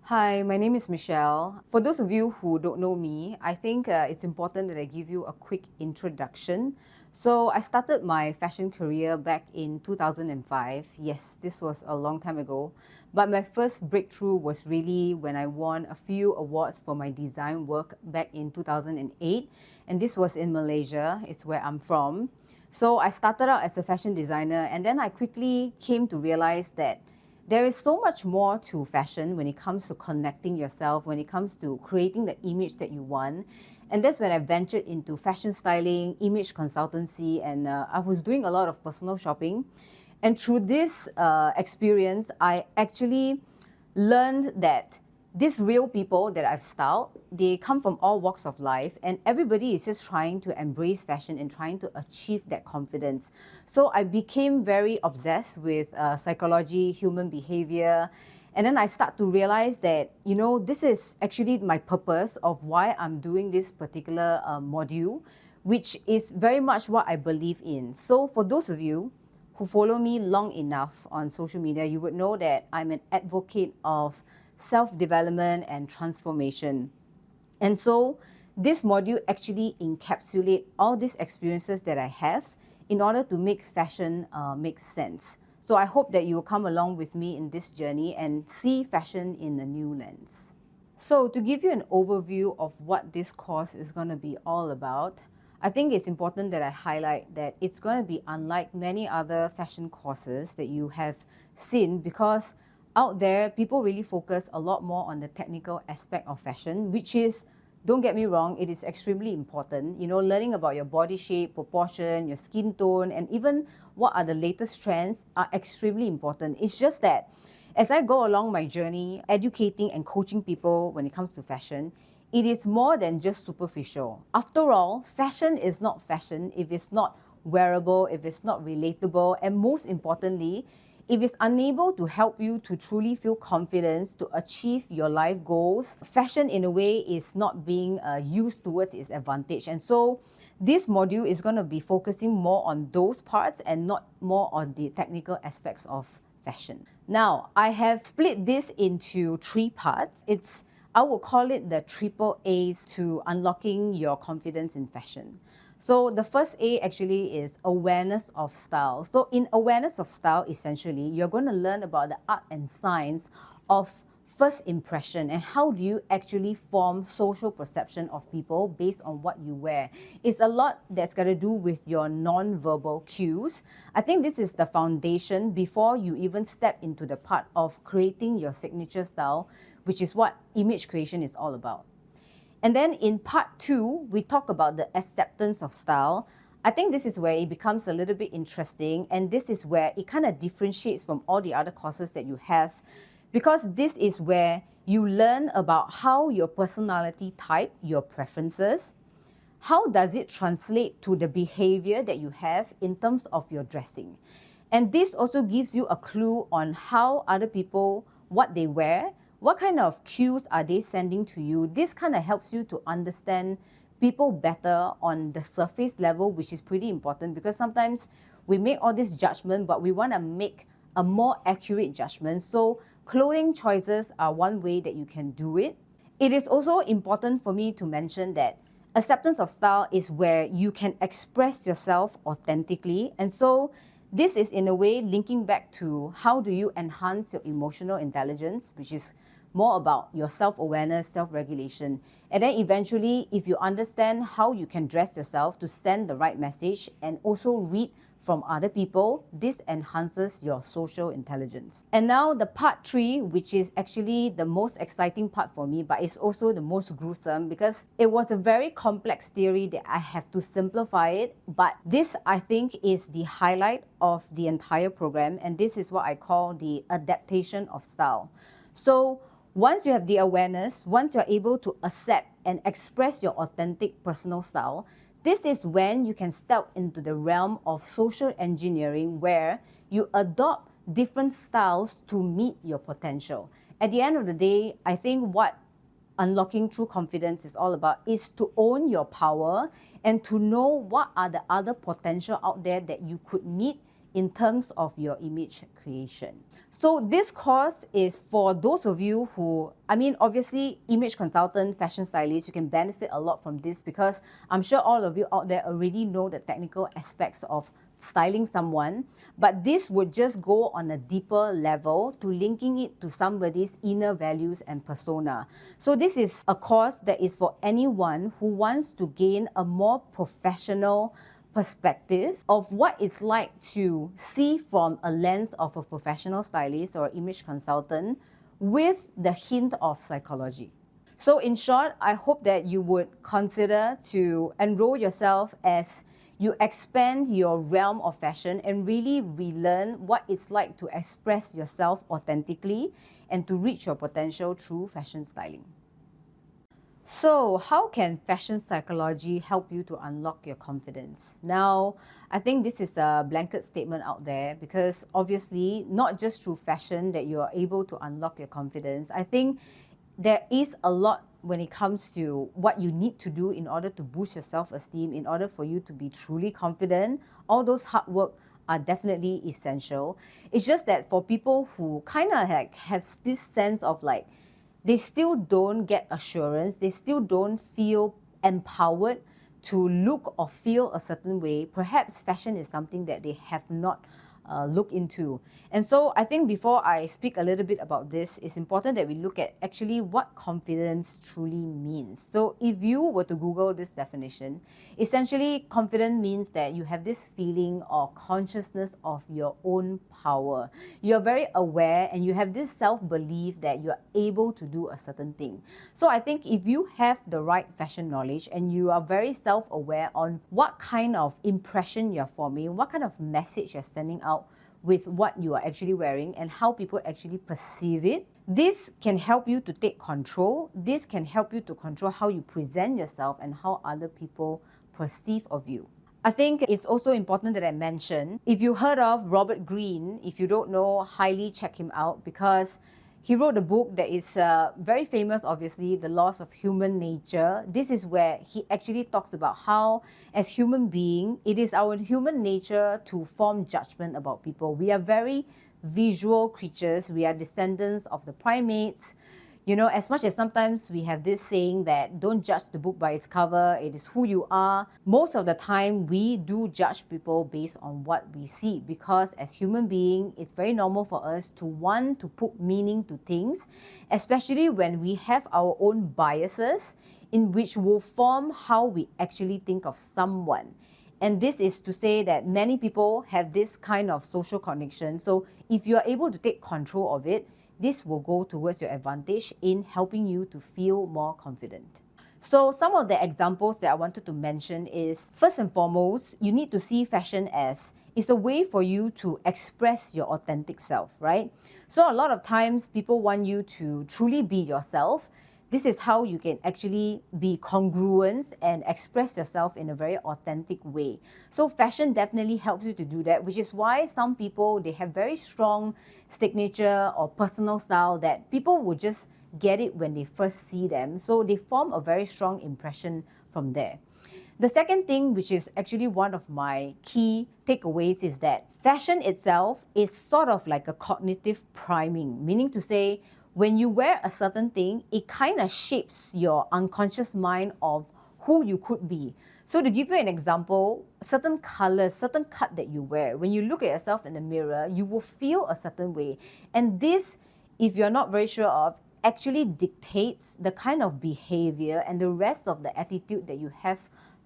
Hi, my name is Michelle. For those of you who don't know me, I think it's important that I give you a quick introduction. So, I started my fashion career back in 2005. Yes, this was a long time ago. But my first breakthrough was really when I won a few awards for my design work back in 2008. And this was in Malaysia, it's where I'm from. So, I started out as a fashion designer, and then I quickly came to realize that there is so much more to fashion when it comes to connecting yourself, when it comes to creating the image that you want. And that's when I ventured into fashion styling, image consultancy, and I was doing a lot of personal shopping. And through this experience, I actually learned that these real people that I've styled, they come from all walks of life, and everybody is just trying to embrace fashion and trying to achieve that confidence. So I became very obsessed with psychology, human behavior, and then I start to realize that, this is actually my purpose of why I'm doing this particular module, which is very much what I believe in. So for those of you who follow me long enough on social media, you would know that I'm an advocate of self-development and transformation. And so this module actually encapsulates all these experiences that I have in order to make fashion make sense. So I hope that you will come along with me in this journey and see fashion in a new lens. So to give you an overview of what this course is going to be all about, I think it's important that I highlight that it's going to be unlike many other fashion courses that you have seen, because out there, people really focus a lot more on the technical aspect of fashion, which is, don't get me wrong, it is extremely important. Learning about your body shape, proportion, your skin tone, and even what are the latest trends are extremely important. It's just that as I go along my journey, educating and coaching people when it comes to fashion, it is more than just superficial. After all, fashion is not fashion if it's not wearable, if it's not relatable, and most importantly, if it's unable to help you to truly feel confidence to achieve your life goals. Fashion in a way is not being used towards its advantage. And so this module is going to be focusing more on those parts and not more on the technical aspects of fashion. Now, I have split this into 3 parts. I will call it the triple A's to unlocking your confidence in fashion. So the first A actually is awareness of style. So in awareness of style, essentially, you're going to learn about the art and science of first impression and how do you actually form social perception of people based on what you wear. It's a lot that's got to do with your non-verbal cues. I think this is the foundation before you even step into the part of creating your signature style, which is what image creation is all about. And then in part 2, we talk about the acceptance of style. I think this is where it becomes a little bit interesting, and this is where it kind of differentiates from all the other courses that you have, because this is where you learn about how your personality type, your preferences, how does it translate to the behavior that you have in terms of your dressing. And this also gives you a clue on how other people, what they wear, what kind of cues are they sending to you. This kind of helps you to understand people better on the surface level, which is pretty important, because sometimes we make all this judgment, but we want to make a more accurate judgment. So clothing choices are one way that you can do it. It is also important for me to mention that acceptance of style is where you can express yourself authentically. And so this is in a way linking back to how do you enhance your emotional intelligence, which is more about your self-awareness, self-regulation. And then eventually, if you understand how you can dress yourself to send the right message and also read from other people, this enhances your social intelligence. And now the part 3, which is actually the most exciting part for me, but it's also the most gruesome, because it was a very complex theory that I have to simplify it. But this, I think, is the highlight of the entire program, and this is what I call the adaptation of style. So once you have the awareness, once you're able to accept and express your authentic personal style, this is when you can step into the realm of social engineering, where you adopt different styles to meet your potential. At the end of the day, I think what unlocking true confidence is all about is to own your power and to know what are the other potential out there that you could meet in terms of your image creation. So this course is for those of you who, obviously image consultant, fashion stylist, you can benefit a lot from this because I'm sure all of you out there already know the technical aspects of styling someone, but this would just go on a deeper level to linking it to somebody's inner values and persona. So this is a course that is for anyone who wants to gain a more professional perspective of what it's like to see from a lens of a professional stylist or image consultant with the hint of psychology. So in short, I hope that you would consider to enroll yourself as you expand your realm of fashion and really relearn what it's like to express yourself authentically and to reach your potential through fashion styling. So, how can fashion psychology help you to unlock your confidence? Now, I think this is a blanket statement out there because obviously, not just through fashion that you are able to unlock your confidence. I think there is a lot when it comes to what you need to do in order to boost your self-esteem, in order for you to be truly confident. All those hard work are definitely essential. It's just that for people who kind of have this sense of like, they still don't get assurance, they still don't feel empowered to look or feel a certain way, perhaps fashion is something that they have not looked into. And so I think before I speak a little bit about this, it's important that we look at actually what confidence truly means. So if you were to Google this definition, essentially confident means that you have this feeling or consciousness of your own power. You're very aware and you have this self-belief that you're able to do a certain thing. So I think if you have the right fashion knowledge and you are very self-aware on what kind of impression you're forming, what kind of message you're sending out with what you are actually wearing and how people actually perceive it, this can help you to take control. This can help you to control how you present yourself and how other people perceive of you. I think it's also important that I mention, if you heard of Robert Greene, if you don't know, highly check him out because he wrote a book that is very famous, obviously, The Laws of Human Nature. This is where he actually talks about how, as human beings, it is our human nature to form judgment about people. We are very visual creatures. We are descendants of the primates. You know, as much as sometimes we have this saying that don't judge the book by its cover, it is who you are. Most of the time, we do judge people based on what we see because as human beings, it's very normal for us to want to put meaning to things, especially when we have our own biases in which will form how we actually think of someone. And this is to say that many people have this kind of social connection. So if you are able to take control of it, this will go towards your advantage in helping you to feel more confident. So some of the examples that I wanted to mention is, first and foremost, you need to see fashion as it's a way for you to express your authentic self, right? So a lot of times people want you to truly be yourself. This is how you can actually be congruent and express yourself in a very authentic way. So fashion definitely helps you to do that, which is why some people, they have very strong signature or personal style that people will just get it when they first see them. So they form a very strong impression from there. The second thing, which is actually one of my key takeaways, is that fashion itself is sort of like a cognitive priming, meaning to say, when you wear a certain thing, it kind of shapes your unconscious mind of who you could be. So to give you an example, certain colors, certain cut that you wear, when you look at yourself in the mirror, you will feel a certain way. And this, if you're not very sure of, actually dictates the kind of behavior and the rest of the attitude that you have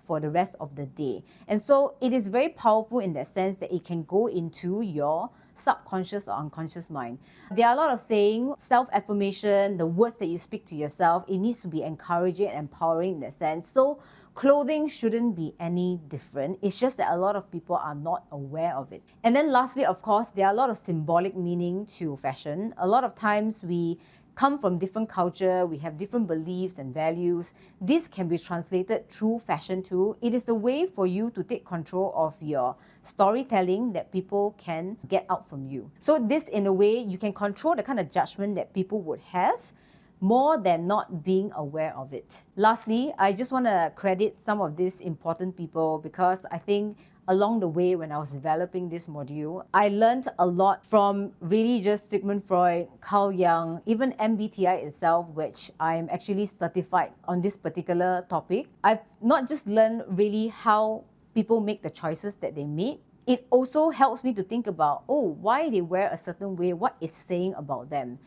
for the rest of the day. And so it is very powerful in that sense that it can go into your subconscious or unconscious mind. There are a lot of saying, self-affirmation, the words that you speak to yourself, it needs to be encouraging and empowering in that sense. So clothing shouldn't be any different. It's just that a lot of people are not aware of it. And then lastly, of course, there are a lot of symbolic meaning to fashion. A lot of times we come from different culture, we have different beliefs and values. This can be translated through fashion too. It is a way for you to take control of your storytelling that people can get out from you. So this, in a way, you can control the kind of judgment that people would have more than not being aware of it. Lastly, I just want to credit some of these important people because I think along the way when I was developing this module. I learned a lot from really just Sigmund Freud, Carl Jung, even MBTI itself, which I'm actually certified on this particular topic. I've not just learned really how people make the choices that they make, it also helps me to think about, oh, why they wear a certain way, what it's saying about them.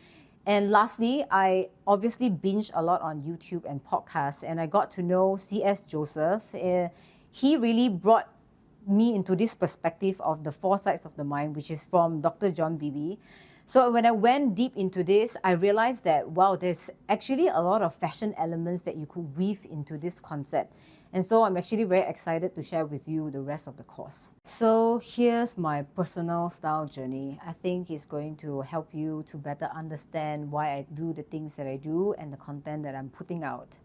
And lastly, I obviously binge a lot on YouTube and podcasts, and I got to know C.S. Joseph. He really brought me into this perspective of the four sides of the mind, which is from Dr. John Beebe. So when I went deep into this, I realized that, wow, there's actually a lot of fashion elements that you could weave into this concept. And so I'm actually very excited to share with you the rest of the course. So here's my personal style journey. I think it's going to help you to better understand why I do the things that I do and the content that I'm putting out.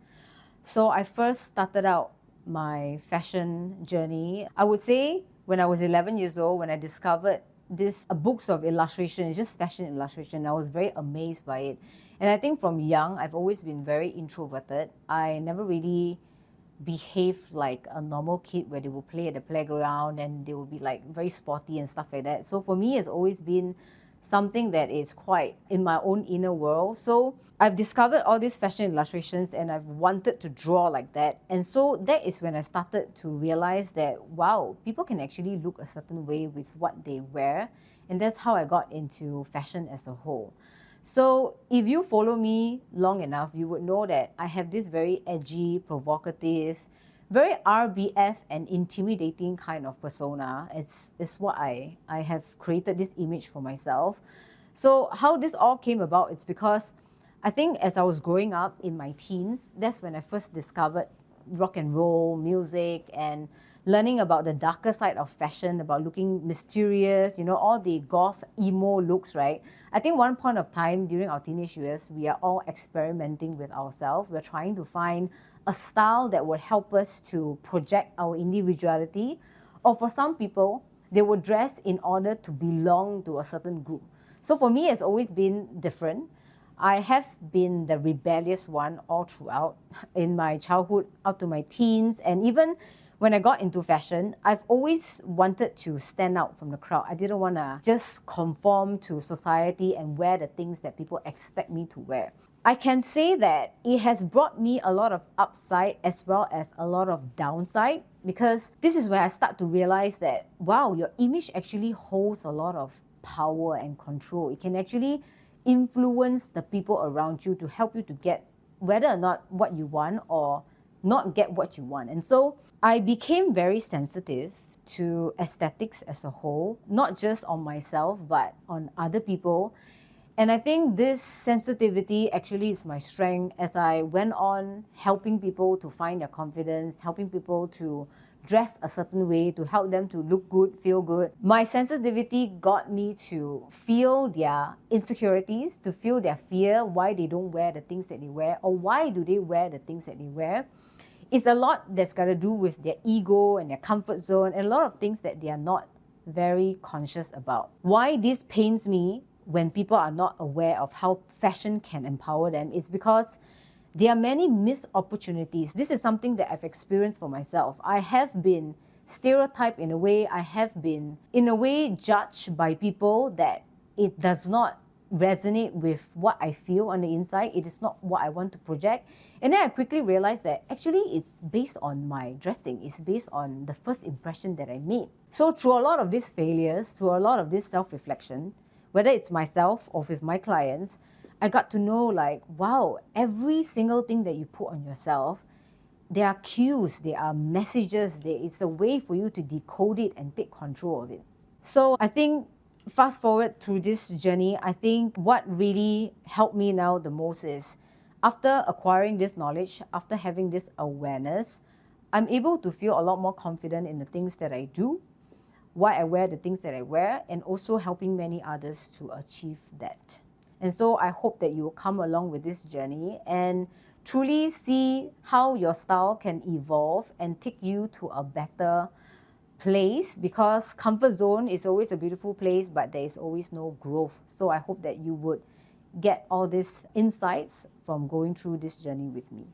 So I first started out my fashion journey, I would say when I was 11 years old, when I discovered these books of illustration, just fashion illustration. I was very amazed by it. And I think from young, I've always been very introverted. I never really behave like a normal kid where they will play at the playground and they will be like very sporty and stuff like that. So for me, it's always been something that is quite in my own inner world. So I've discovered all these fashion illustrations and I've wanted to draw like that. And so that is when I started to realize that, wow, people can actually look a certain way with what they wear. And that's how I got into fashion as a whole. So if you follow me long enough, you would know that I have this very edgy, provocative, very RBF and intimidating kind of persona. It's what I have created this image for myself. So how this all came about, it's because I think as I was growing up in my teens, that's when I first discovered rock and roll music and learning about the darker side of fashion, about looking mysterious, all the goth emo looks, right? I think one point of time during our teenage years, we are all experimenting with ourselves. We're trying to find a style that would help us to project our individuality. Or for some people, they would dress in order to belong to a certain group. So for me, it's always been different. I have been the rebellious one all throughout in my childhood, up to my teens, and even when I got into fashion, I've always wanted to stand out from the crowd. I didn't want to just conform to society and wear the things that people expect me to wear. I can say that it has brought me a lot of upside as well as a lot of downside, because this is where I start to realize that, wow, your image actually holds a lot of power and control. It can actually influence the people around you to help you to get whether or not what you want or not get what you want. And so I became very sensitive to aesthetics as a whole, not just on myself, but on other people. And I think this sensitivity actually is my strength as I went on helping people to find their confidence, helping people to dress a certain way, to help them to look good, feel good. My sensitivity got me to feel their insecurities, to feel their fear, why they don't wear the things that they wear, or why do they wear the things that they wear. It's a lot that's got to do with their ego and their comfort zone and a lot of things that they are not very conscious about. Why this pains me when people are not aware of how fashion can empower them is because there are many missed opportunities. This is something that I've experienced for myself. I have been stereotyped in a way. I have been, in a way, judged by people that it does not resonate with what I feel on the inside. It is not what I want to project. And then I quickly realized that actually it's based on my dressing. It's based on the first impression that I made. So through a lot of these failures, through a lot of this self-reflection, whether it's myself or with my clients, I got to know like, wow, every single thing that you put on yourself, there are cues, there are messages, there is a way for you to decode it and take control of it. So I think fast forward through this journey, I think what really helped me now the most is after acquiring this knowledge, after having this awareness, I'm able to feel a lot more confident in the things that I do, why I wear the things that I wear, and also helping many others to achieve that. And so I hope that you will come along with this journey and truly see how your style can evolve and take you to a better place, because comfort zone is always a beautiful place, but there is always no growth. So I hope that you would get all these insights from going through this journey with me.